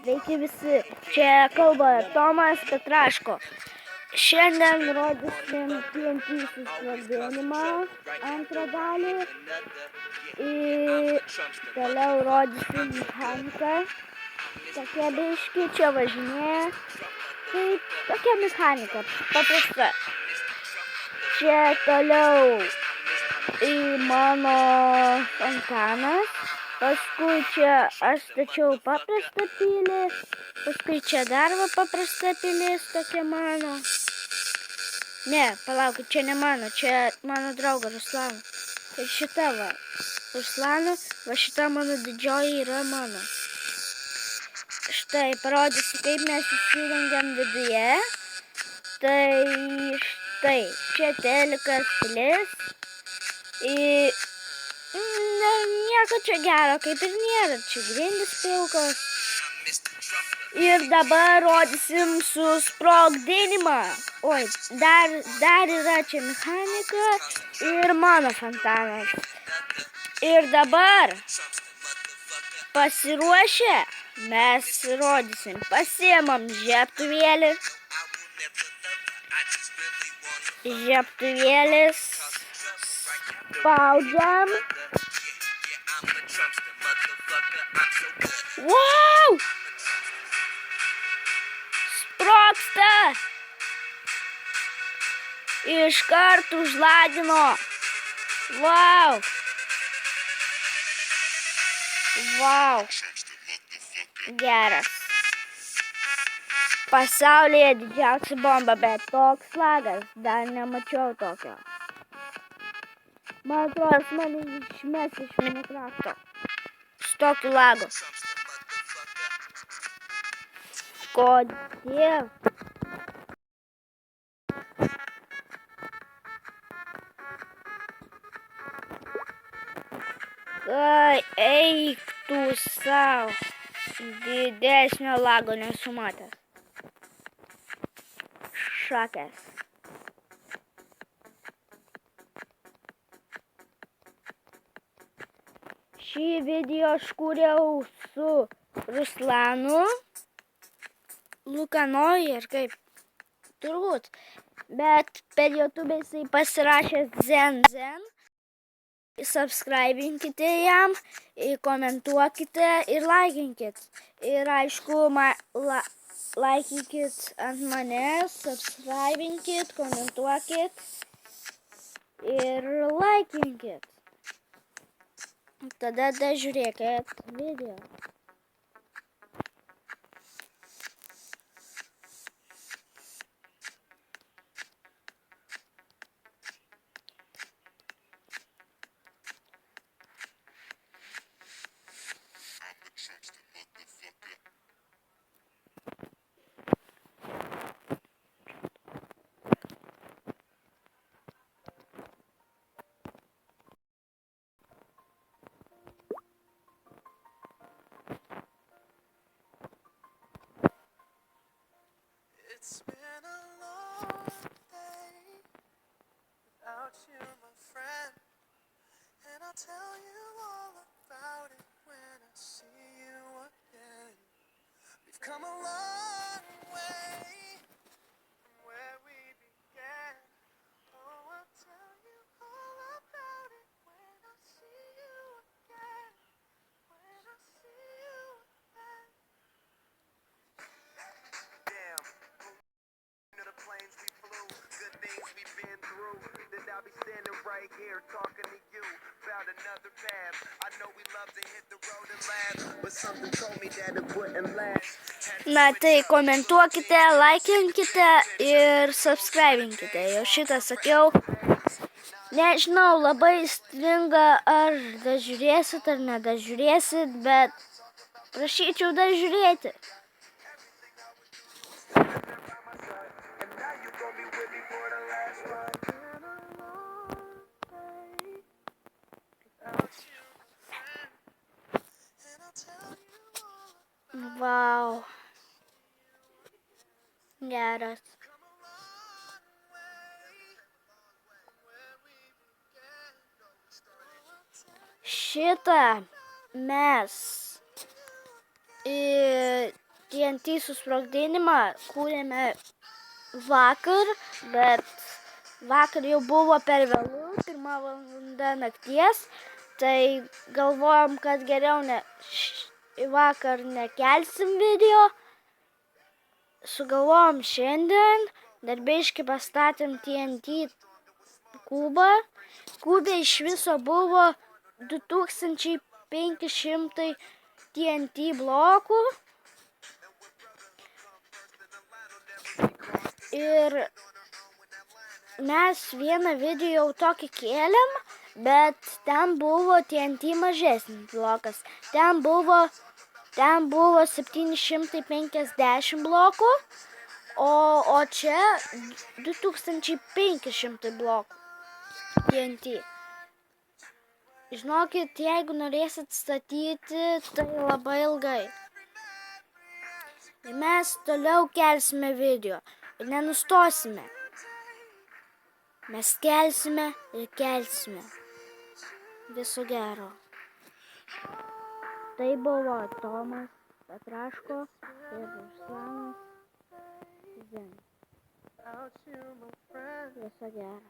Sveiki visi, čia kalba Tomas Petraško. Šiandien rodysim TNT susprogdinimą antrą dalį ir toliau rodysim mechaniką. Tokia biški čia važinėja. Tai tokia mechanika, paprasta. Čia toliau į mano fontanas. Paskui čia aš stačiau paprastą pilį, paskui čia dar va paprasta pilis tokia mano. Ne, palaukit, čia ne mano, čia mano draugo Ruslano. Ir šita va, Ruslano, va šita mano didžioji yra mano. Štai, parodysiu, kaip mes įsirengiam viduje. Tai štai, čia telikas pilis. Nieko čia gero, kaip ir nėra, čia grindys pilkos. Ir dabar rodysim susprogdinimą. Oi, dar yra čia mechanika ir mano fontanas. Ir dabar pasiruošę mes rodysim. Pasiemam žiebtuvėlį. Žiebtuvėlis. Spaudžiam. Wow! Sprogsta! Iškart užlagino. Wow! Wow! Geras. Pasaulyje didžiausia bomba, bet toks lagas, dar nemačiau tokio. Man atrodo, mane išmes iš Minecrafto. Su tokiu lagu. Kodėl? Eik tu sau. Didesnio lago nesu matęs. Šakės. Šį video aš kūriau su Ruslanu, Lukanoju ir kaip turbūt, bet per YouTube jisai pasirašęs Zen. Subscribinkite jam, komentuokite ir laikinkit. Ir aišku, laikykit ant manęs, subscribinkit, komentuokit ir laikinkit. Tada žiūrėkit video. It's been a long day without you, my friend, and I'll tell you all about it when I see you again. We've come a long way from where we began. Oh, I'll tell you all about it when I see you again. When I see you again. Damn. The planes we flew, good things we've been through. Then I'll be standing right here talking to you about another path. I know we love to hit the road and laugh, but something told me that it wouldn't last. Na tai komentuokite, laikinkite ir subscribinkite. Jau šitą sakiau. Nežinau, labai stringa, ar dažiūrėsit ar nedažiūrėsit, bet prašyčiau dažiūrėti. Wow. Geras. Šitą mes TNT susprogdinimą kūrėme vakar, bet vakar jau buvo per vėlu, 1 valanda nakties, tai galvojom, kad geriau vakar nekelsim video. Sugalvojom šiandien, dar biškį pastatėm TNT kubą. Kubė iš viso buvo 2500 TNT blokų. Ir mes vieną video jau tokį kėlėm, bet ten buvo TNT mažesnis blokas. Ten buvo 750 blokų, o čia 2500 blokų TNT. Žinokit, jeigu norėsit statyti, tai labai ilgai. Ir mes toliau kelsime video ir nenustosime. Mes kelsime ir kelsime. Viso gero. Tai buvo Tomas Petraško ir Ruslanas Zin. Viso gero.